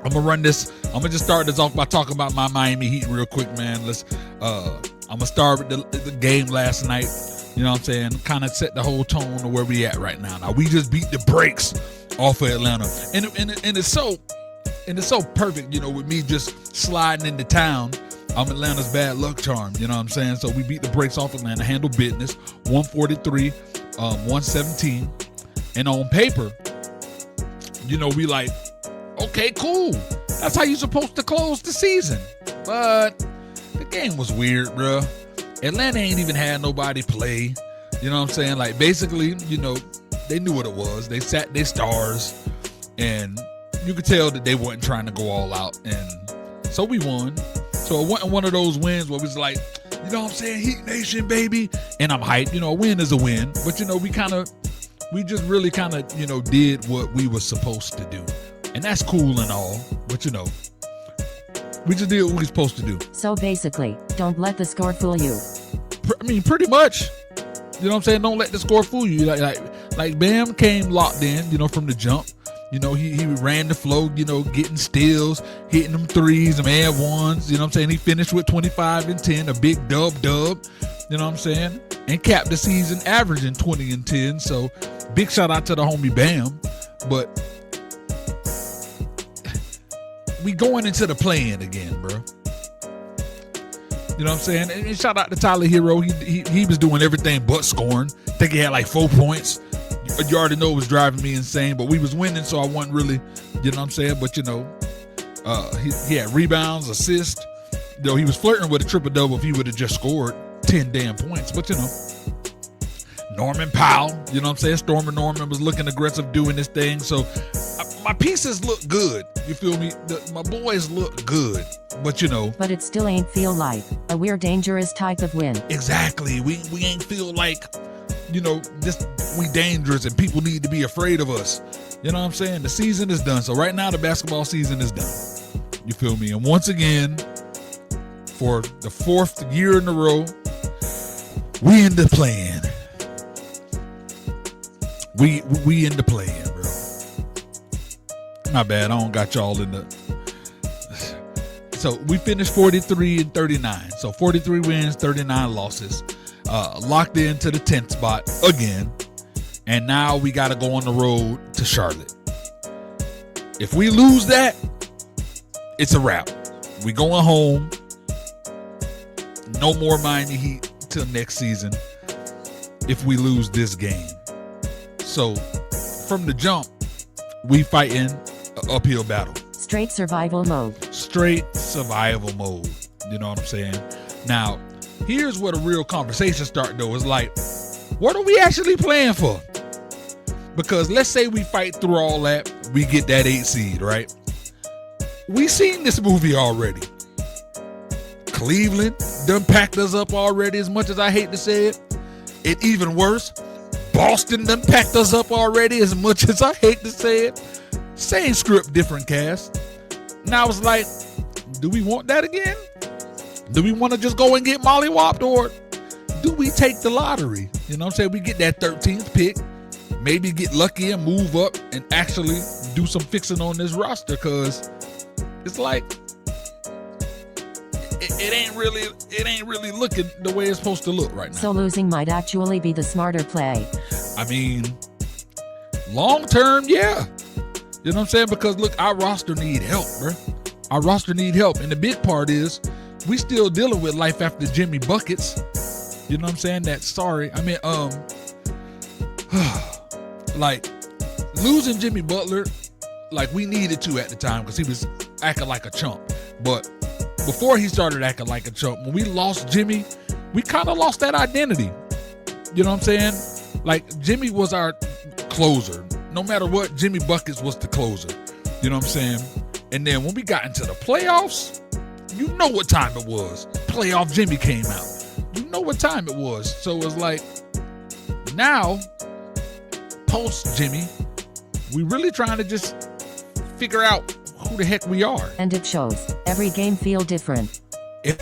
I'm gonna run this. I'm gonna just start this off by talking about my Miami Heat real quick, man. I'm gonna start with the game last night. You know what I'm saying? Kind of set the whole tone of where we at right now. Now we just beat the brakes off of Atlanta, and it's so perfect. You know, with me just sliding into town. I'm Atlanta's bad luck charm. You know what I'm saying? So we beat the brakes off Atlanta, handled business, 143, 117, and on paper, you know, we like, okay, cool. That's how you're supposed to close the season. But the game was weird, bro. Atlanta ain't even had nobody play. You know what I'm saying? Like, basically, you know, they knew what it was. They sat their stars, and you could tell that they weren't trying to go all out. And so we won. So it wasn't one of those wins where it was like, you know what I'm saying, Heat Nation, baby. And I'm hyped. You know, a win is a win. But, you know, we just really kind of, you know, did what we were supposed to do. And that's cool and all. But, you know, we just did what we were supposed to do. So basically, don't let the score fool you. I mean, pretty much. You know what I'm saying? Don't let the score fool you. Like Bam came locked in, you know, from the jump. You know, he ran the flow, you know, getting steals, hitting them threes, them and ones. You know what I'm saying? He finished with 25 and 10, a big dub. You know what I'm saying? And capped the season averaging 20 and 10. So big shout out to the homie Bam. But we going into the play-in again, bro. You know what I'm saying? And shout out to Tyler Hero. He was doing everything but scoring. I think he had like 4 points. You already know it was driving me insane, but we was winning, so I wasn't really, you know what I'm saying? But, you know, he had rebounds, assists. You know, he was flirting with a triple-double if he would have just scored 10 damn points. But, you know, Norman Powell, you know what I'm saying? Stormer Norman was looking aggressive doing this thing. So my pieces look good. You feel me? My boys look good. But, you know. But it still ain't feel like a we're dangerous type of win. Exactly. We ain't feel like, you know, this we dangerous and people need to be afraid of us. You know what I'm saying? The season is done. So right now the basketball season is done. You feel me? And once again, for the 4th year in a row, we in the play-in. We in the play-in, bro. Not bad. I don't got y'all in the. So we finished 43 and 39. So 43 wins, 39 losses. Locked into the 10th spot again. And now we got to go on the road to Charlotte. If we lose that, it's a wrap. We going home. No more Miami Heat till next season if we lose this game. So from the jump, we fighting an uphill battle. Straight survival mode. Straight survival mode. You know what I'm saying? Now, here's where the real conversation starts, though. It's like, what are we actually playing for? Because let's say we fight through all that, we get that 8 seed, right? We seen this movie already. Cleveland done packed us up already, as much as I hate to say it. And even worse, Boston done packed us up already, as much as I hate to say it. Same script, different cast. Now it's like, do we want that again? Do we want to just go and get mollywopped, or do we take the lottery? You know what I'm saying? We get that 13th pick, maybe get lucky and move up and actually do some fixing on this roster, because it's like it ain't really looking the way it's supposed to look right now. So losing might actually be the smarter play. I mean, long term, yeah. You know what I'm saying? Because look, our roster need help, bro. Our roster need help, and the big part is we still dealing with life after Jimmy buckets. You know what I'm saying? Like losing Jimmy Butler, like we needed to at the time because he was acting like a chump. But before he started acting like a chump, when we lost Jimmy, we kind of lost that identity. You know what I'm saying? Like Jimmy was our closer. No matter what, Jimmy Buckets was the closer. You know what I'm saying? And then when we got into the playoffs, you know what time it was. Playoff Jimmy came out. You know what time it was. So it was like, now, post Jimmy, we really trying to just figure out who the heck we are. And it shows. Every game feel different.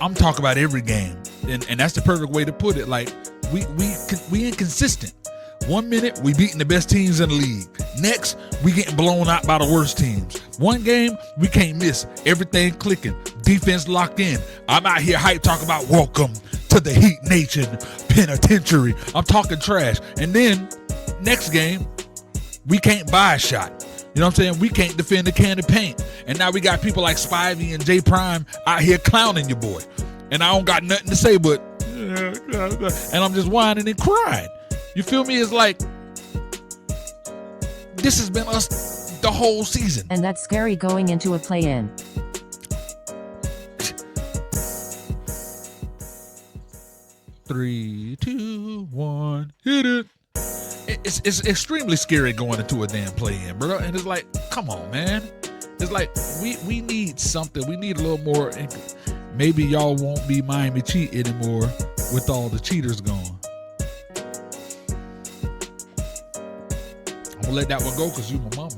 I'm talking about every game. And that's the perfect way to put it. Like, we inconsistent. 1 minute, we beating the best teams in the league. Next, we getting blown out by the worst teams. One game, we can't miss. Everything clicking. Defense locked in. I'm out here hype talking about welcome to the Heat Nation penitentiary. I'm talking trash. And then next game, we can't buy a shot. You know what I'm saying? We can't defend the can of paint. And now we got people like Spivey and J Prime out here clowning your boy. And I don't got nothing to say but, and I'm just whining and crying. You feel me? It's like, this has been us the whole season. And that's scary going into a play-in. Three, two, one, hit it. It's extremely scary going into a damn play-in, bro. And it's like, come on, man. It's like we need something. We need a little more. Maybe y'all won't be Miami cheat anymore with all the cheaters gone. I'm gonna let that one go because you my mama,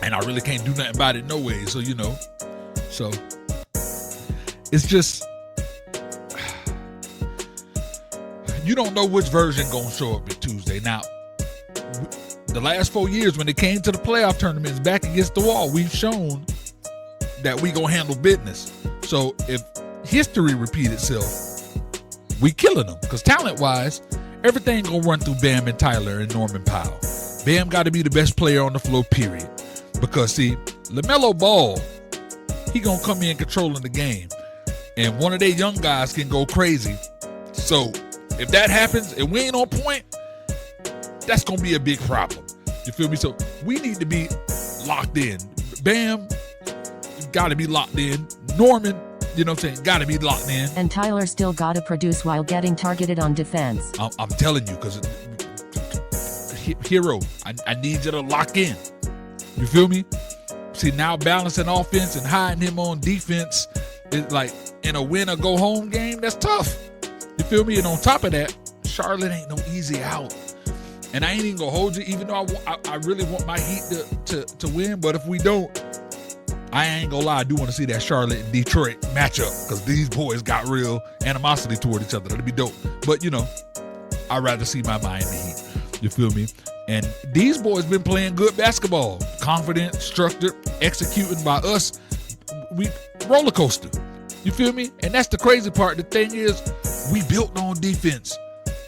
and I really can't do nothing about it no way. So you know, so it's just. You don't know which version gonna show up at Tuesday. Now, the last 4 years when it came to the playoff tournaments back against the wall, we've shown that we gonna handle business. So if history repeat itself, we killing them. Because talent-wise, everything gonna run through Bam and Tyler and Norman Powell. Bam got to be the best player on the floor, period. Because see, LaMelo Ball, he gonna come in controlling the game. And one of their young guys can go crazy. So if that happens and we ain't on point, that's going to be a big problem. You feel me? So we need to be locked in. Bam, got to be locked in. Norman, you know what I'm saying, got to be locked in. And Tyler still got to produce while getting targeted on defense. I'm telling you, because Hero, I need you to lock in. You feel me? See, now balancing offense and hiding him on defense is like in a win or go home game, that's tough. You feel me? And on top of that, Charlotte ain't no easy out. And I ain't even gonna hold you, even though I really want my Heat to win. But if we don't, I ain't gonna lie, I do want to see that Charlotte and Detroit matchup because these boys got real animosity toward each other. That'd be dope. But you know, I'd rather see my Miami Heat. You feel me? And these boys been playing good basketball, confident, structured, executing by us. We roller coaster. You feel me? And that's the crazy part. The thing is, we built on defense.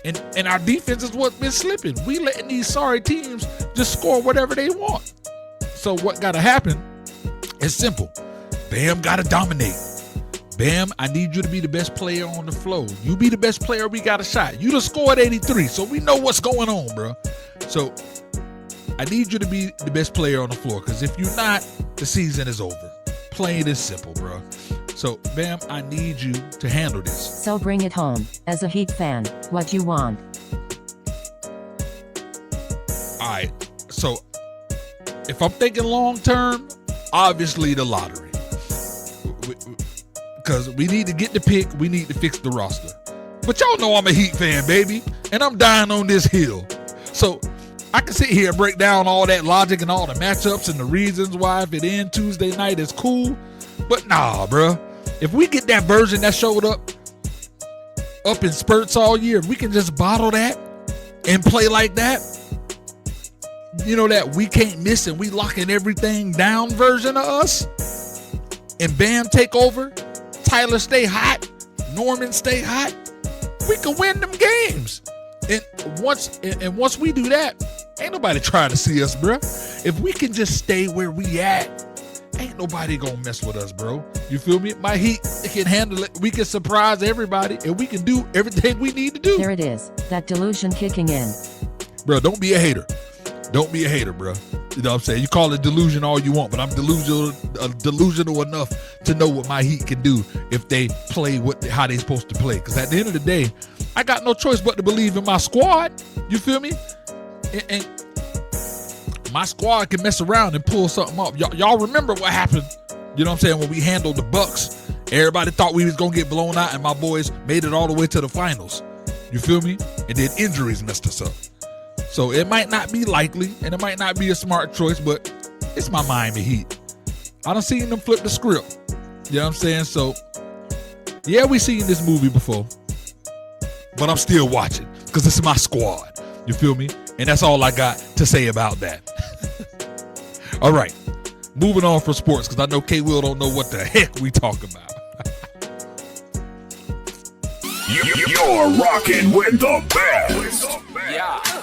And our defense is what's been slipping. We letting these sorry teams just score whatever they want. So what got to happen is simple. Bam got to dominate. Bam, I need you to be the best player on the floor. You be the best player, we got a shot. You done scored 83, so we know what's going on, bro. So I need you to be the best player on the floor because if you're not, the season is over. Plain and simple, bro. So, Bam, I need you to handle this. So bring it home. As a Heat fan, what you want? All right. So, if I'm thinking long term, obviously the lottery. Because we need to get the pick. We need to fix the roster. But y'all know I'm a Heat fan, baby. And I'm dying on this hill. So, I can sit here and break down all that logic and all the matchups and the reasons why if it ends Tuesday night is cool. But nah, bruh. If we get that version that showed up in spurts all year, if we can just bottle that and play like that, you know, that we can't miss and we locking everything down version of us, and Bam take over, Tyler stay hot, Norman stay hot, we can win them games. And once we do that, ain't nobody trying to see us, bro. If we can just stay where we at, ain't nobody gonna mess with us, bro. You feel me? My Heat can handle it. We can surprise everybody, and we can do everything we need to do. There it is. That delusion kicking in. Bro, don't be a hater. Don't be a hater, bro. You know what I'm saying? You call it delusion all you want, but I'm delusional enough to know what my Heat can do if they play how they supposed to play. Because at the end of the day, I got no choice but to believe in my squad. You feel me? And my squad can mess around and pull something up. Y'all remember what happened, you know what I'm saying, when we handled the Bucks. Everybody thought we was going to get blown out, and my boys made it all the way to the finals. You feel me? And then injuries messed us up. So it might not be likely, and it might not be a smart choice, but it's my Miami Heat. I done seen them flip the script. You know what I'm saying? So, yeah, we seen this movie before, but I'm still watching because this is my squad. You feel me? And that's all I got to say about that. All right. moving on from sports because I know K Will don't know what the heck we talk about. You're rocking with the best. Yeah.